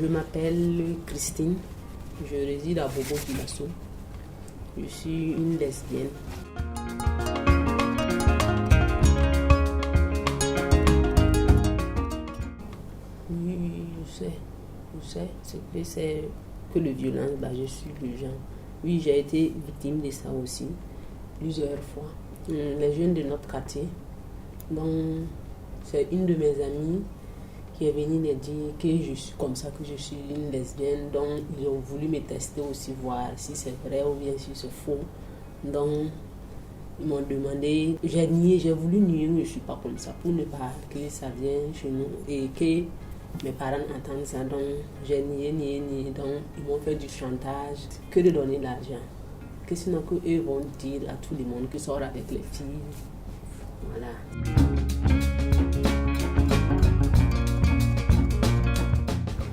Je m'appelle Christine, je réside à Bobo-Dioulasso. Je suis une lesbienne. Oui, je sais, c'est que le violence, je suis le genre. Oui, j'ai été victime de ça aussi, plusieurs fois. Les jeunes de notre quartier, donc c'est une de mes amies qui est venue me dire que je suis comme ça, que je suis une lesbienne. Donc ils ont voulu me tester aussi, voir si c'est vrai ou bien si c'est faux. Donc ils m'ont demandé, j'ai voulu nier que je ne suis pas comme ça, pour ne pas que ça vienne chez nous et que mes parents entendent ça. Donc j'ai nié. Donc ils m'ont fait du chantage, que de donner l'argent. Que sinon qu'eux vont dire à tout le monde qu'ils sortent avec les filles. Voilà.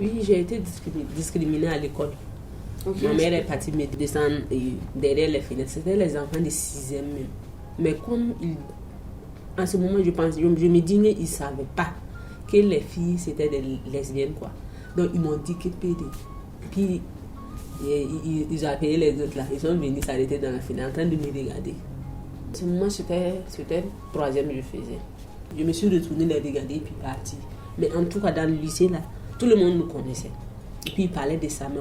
Oui, j'ai été discriminée à l'école. Okay. Ma mère est partie me descendre derrière les fenêtres. C'était les enfants de 6e même. Mais comme en ce moment, je me dis qu'ils ne savaient pas que les filles c'était des lesbiennes, quoi. Donc ils m'ont dit que PD. Puis ils ont appelé les autres là. Ils sont venus s'arrêter dans la fenêtre en train de me regarder. En ce moment, c'était 3e que je faisais. Je me suis retournée les regarder et puis partie. Mais en tout cas, dans le lycée là, tout le monde nous connaissait. Et puis ils parlaient de ça, mais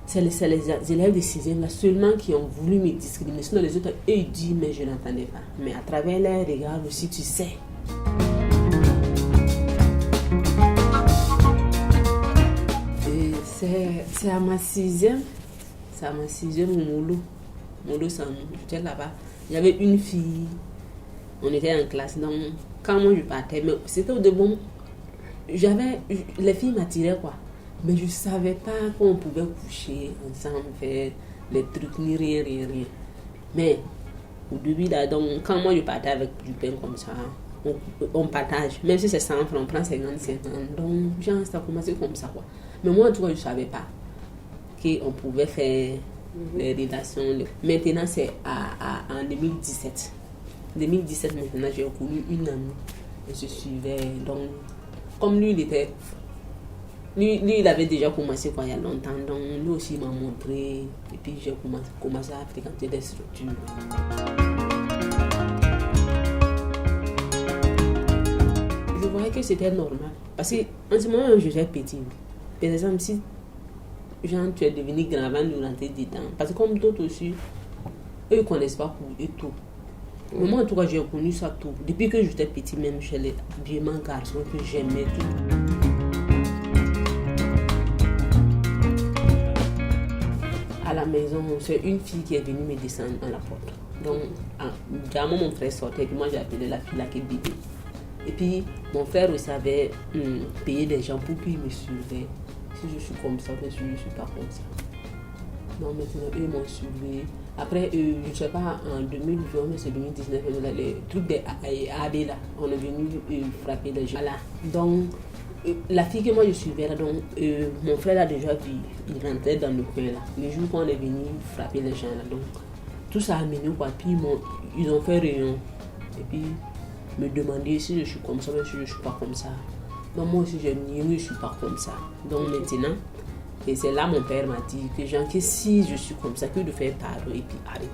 c'est les élèves de 6e là seulement qui ont voulu me discriminer. Sinon les autres, eux, ils disent, mais je n'entendais pas. Mais à travers les regards aussi, tu sais. C'est à ma 6e. C'est à ma 6e au Molo Samou. J'étais là-bas. Il y avait une fille. On était en classe. Donc, quand moi je partais, mais c'était au début. Les filles m'attiraient, quoi. Mais je ne savais pas qu'on pouvait coucher ensemble, faire les trucs, ni rien. Mais au début, là, donc, quand moi je partais avec du pain comme ça, on partage. Même si c'est 100 francs, on prend 50. Donc, genre, ça a commencé comme ça, quoi. Mais moi, en tout cas, je ne savais pas qu'on pouvait faire les relations. Maintenant, c'est en 2017. 2017, maintenant, j'ai connu une amie. Et je suivais. Donc, comme lui, il avait déjà commencé il y a longtemps. Donc, lui aussi m'a montré. Et puis, j'ai commencé à fréquenter des structures. Je voyais que c'était normal. Parce qu'en ce moment, je suis petit. Par exemple, si tu es devenu grand avant de rentrer dedans. Parce que comme d'autres aussi, eux ne connaissent pas et tout. Mais moi, en tout cas, j'ai connu ça tout. Depuis que j'étais petit, même chez les habillements garçons que j'aimais tout. À la maison, c'est une fille qui est venue me descendre à la porte. Donc, vraiment, mon frère sortait, puis moi, j'ai appelé la fille là qui est bébé. Et puis, mon frère aussi avait payé des gens pour qu'ils me surveillent. Si je suis comme ça, bien sûr, je ne suis pas comme ça. Donc, maintenant, eux m'ont surveillé. Après, je ne sais pas, en 2020, mais c'est 2019, les trucs des AB là, on est venu frapper les gens. Voilà. Donc, la fille que moi je suivais là, donc, mon frère a déjà vu, il rentrait dans le coin là. Le jour qu'on est venu frapper les gens là, donc, tout ça a mené quoi. Puis ils ont fait réunion. Et puis, me demander si je suis comme ça, mais si je ne suis pas comme ça. Donc, moi aussi, j'ai nié, je ne suis pas comme ça. Donc, maintenant, et c'est là mon père m'a dit que si je suis comme ça, que de faire pardon et puis arrêter.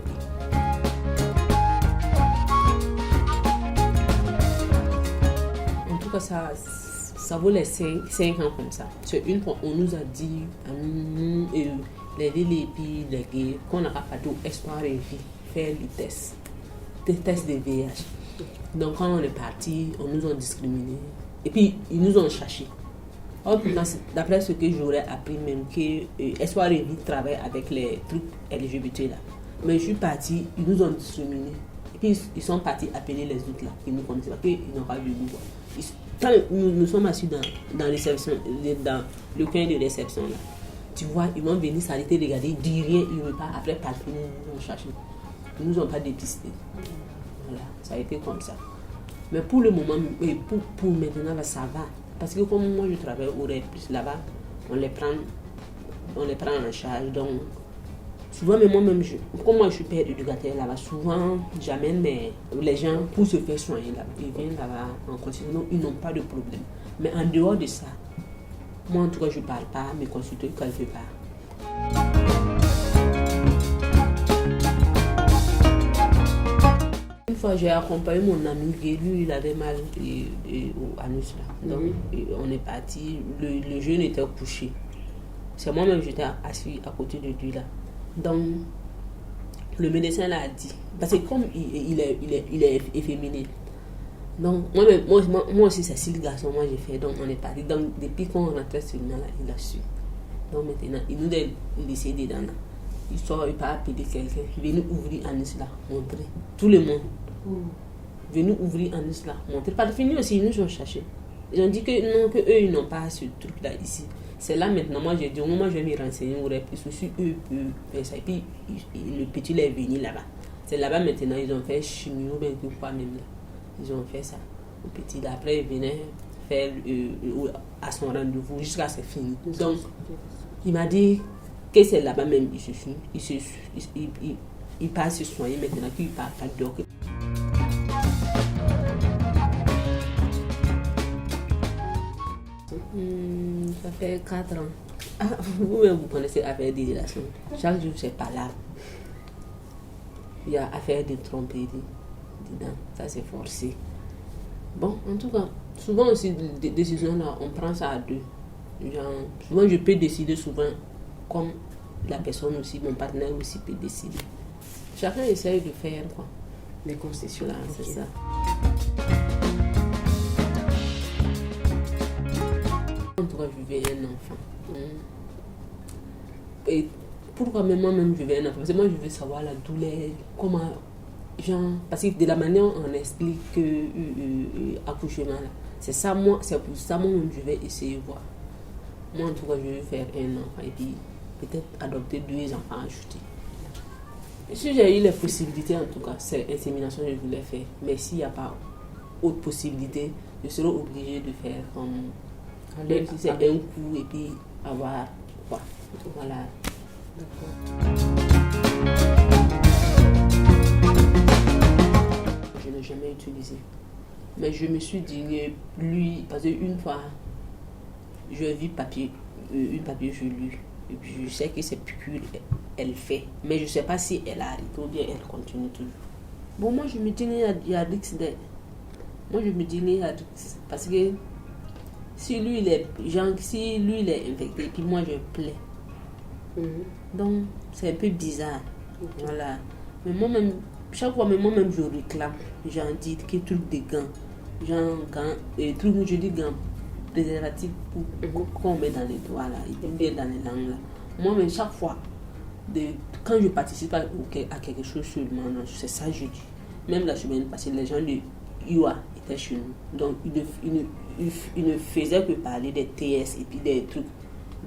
En tout cas, ça vaut les 5 ans comme ça. C'est une fois, on nous a dit, à nous, les et puis les gays, qu'on n'a pas fait espoir et vie, faire des tests de VIH. Donc quand on est parti, on nous a discriminés. Et puis, ils nous ont cherché. Or, d'après ce que j'aurais appris même, que Espoir et Vie travaille avec les trucs LGBT là. Mais je suis partie, ils nous ont discriminés. Et puis ils sont partis appeler les autres là, qui nous connaissaient pas, qu'ils n'ont pas vu nous. Quand nous sommes assis dans le coin de réception là, tu vois, ils vont venir s'arrêter, regarder, dire rien, ils ne veulent pas, après partir, ils nous ont cherché. Ils nous ont pas dépisté. Voilà, ça a été comme ça. Mais pour le moment, pour maintenant là, ça va. Parce que comme moi je travaille au REPLUS là-bas, on les prend en charge. Donc, souvent, mais moi-même, comme moi je suis père éducateur là-bas, souvent j'amène les gens pour se faire soigner là-bas. Ils viennent là-bas en continu, ils n'ont pas de problème. Mais en dehors de ça, Moi, en tout cas, je ne parle pas, mais consulter quand elle ne veut pas. Une fois, j'ai accompagné mon ami qui, lui, il avait mal au anus. Là. Donc, on est parti. Le jeune était couché. C'est moi-même, j'étais assis à côté de lui. Là. Donc, le médecin l'a dit. Parce que comme il est efféminé. Donc, moi aussi, c'est 6 garçons, moi j'ai fait. Donc, on est parti. Donc, depuis qu'on rentrait seulement là, il a su. Donc, maintenant, il nous a laissé dedans là. Il sort, il part appeler quelqu'un. Venez ouvrir anus là, montrer. Tout le monde. Venez ouvrir anus là, montrer. Pas de finir aussi, ils nous ont cherché. Ils ont dit que non, que eux, ils n'ont pas ce truc là ici. C'est là maintenant, moi j'ai dit, au moment où je vais me renseigner, on aurait plus aussi eux peuvent faire ça. Et puis, le petit il est venu là-bas. C'est là-bas maintenant, ils ont fait chimio, ben quoi même là. Ils ont fait ça. Le petit là, après, il venait faire à son rendez-vous jusqu'à ce fini. Donc, il m'a dit que c'est là-bas même, il passe se soigner maintenant qu'il ne parle pas d'or. Ça fait 4 ans. Vous-même, vous connaissez l'affaire des relations. Chaque jour, c'est pas là. Il y a affaire de tromperie dedans. Ça, c'est forcé. Bon, en tout cas, souvent aussi, des décisions-là, on prend ça à 2. Genre, souvent, je peux décider souvent comme la personne aussi, mon partenaire aussi peut décider. Chacun essaye de faire quoi. Les concessions. Là, c'est ça. En tout cas, je veux un enfant. Et pourquoi même moi-même je veux un enfant? Parce que moi, je veux savoir la douleur, comment... Genre, parce que de la manière dont on explique que accouchement, là, c'est ça, moi, c'est pour ça moi je vais essayer de voir. Moi, en tout cas, je veux faire un enfant et puis peut-être adopter 2 enfants ajoutés. Si j'ai eu les possibilités, en tout cas, c'est insémination que je voulais faire. Mais s'il n'y a pas autre possibilité, je serai obligée de faire comme... Même si c'est un coup et puis avoir quoi. Voilà. Je n'ai jamais utilisé. Mais je me suis dit, lui, parce qu'une fois, je vis une papier chez lui. Et puis je sais que cette piqûre, elle fait. Mais je ne sais pas si elle arrête ou bien elle continue toujours. Bon, moi je me dis, il y a risque de... Moi je me dis, il y a risque. Parce que si lui il est infecté et puis moi je plais. Donc c'est un peu bizarre. Voilà. Mais moi-même, chaque fois, moi-même je réclame. J'en dis que truc de gants. Genre gants, truc où je dis gants préservatifs pour qu'on met dans les doigts là, et bien dans les langues là. Moi-même, chaque fois, quand je participe à quelque chose seulement, c'est ça que je dis. Même la semaine passée, les gens de IOA étaient chez nous. Donc, ils ne faisaient que parler des TS et puis des trucs,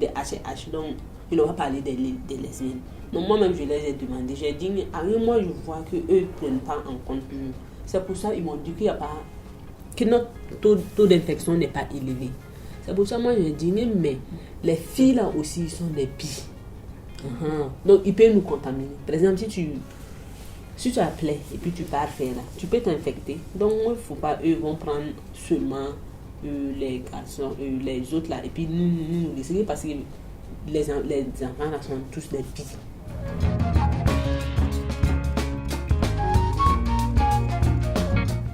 des HH. Donc, ils n'ont pas parlé des lesbiennes. Donc, moi-même, je les ai demandé. J'ai dit, mais moi, je vois qu'eux ne prennent pas en compte. C'est pour ça qu'ils m'ont dit qu'il n'y a pas... que notre taux d'infection n'est pas élevé. C'est pour ça que moi, je dis, mais les filles là aussi sont des billes. Donc, ils peuvent nous contaminer. Par exemple, si tu as plaie et puis tu pars faire là, tu peux t'infecter. Donc, il ne faut pas, eux vont prendre seulement les garçons, les autres là, et puis nous laisser parce que les enfants là sont tous des billes.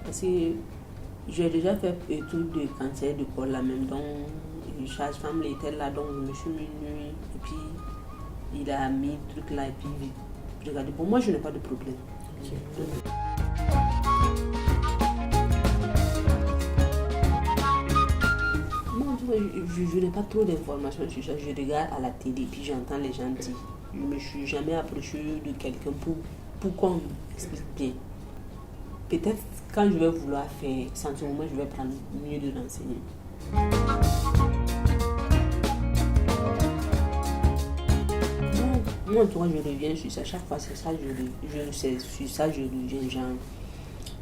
Parce que j'ai déjà fait un truc de cancer de col là même, donc une sage-femme était là, donc je me suis mis nuit, et puis il a mis le truc là, et puis regardez, pour moi je n'ai pas de problème. Moi, je n'ai pas trop d'informations sur ça, je regarde à la télé, puis j'entends les gens dire. Je ne me suis jamais approché de quelqu'un pour qu'on m'explique bien. Peut-être quand je vais vouloir faire ça, moi je vais prendre mieux de renseignements. Moi, en tout cas, je reviens sur ça. Chaque fois, c'est ça, sur ça, je reviens. Genre,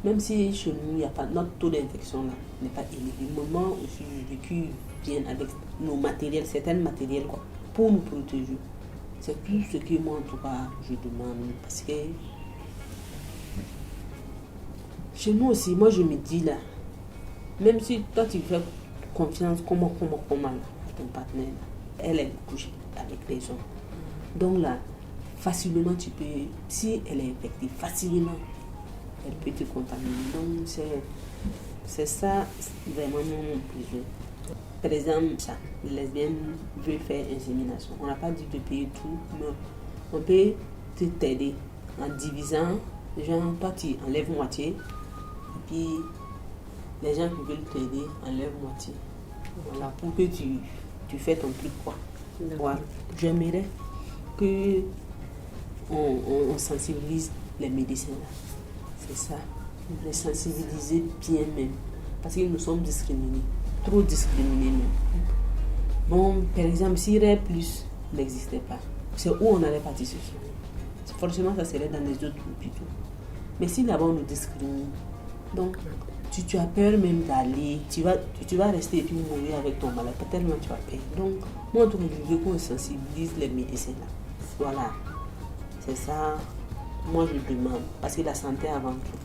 même si chez nous, il n'y a pas, notre taux d'infection là n'est pas élevé. Moi aussi, je vécu bien avec nos matériels, certains matériels, quoi, pour nous protéger. C'est tout ce que moi, en tout cas, je demande. Parce que chez nous aussi, moi, je me dis là, même si toi, tu fais confiance, comment là, ton partenaire, elle couche avec des hommes. Donc là, facilement, si elle est infectée, facilement, elle peut te contaminer. Donc c'est ça vraiment mon besoin. Par exemple, ça, les lesbiennes veulent faire insémination. On n'a pas dit de payer tout, mais on peut t'aider en divisant. Genre, toi, tu enlèves moitié, et puis les gens qui veulent t'aider enlèvent moitié. Voilà, pour que tu fais ton truc, quoi. Voilà. J'aimerais que on sensibilise les médecins là. C'est ça. Les sensibiliser bien même. Parce que nous sommes discriminés. Trop discriminés même. Bon, par exemple, si RER+ n'existait pas, c'est où on allait partir ce soir. Forcément, ça serait dans les autres hôpitaux. Mais si là-bas on nous discrimine, donc tu as peur même d'aller, tu vas rester et puis mourir avec ton malade, tellement tu as peur. Donc, moi, en tout cas, je veux qu'on sensibilise les médecins là. Voilà. C'est ça, moi je demande, parce que la santé avant tout.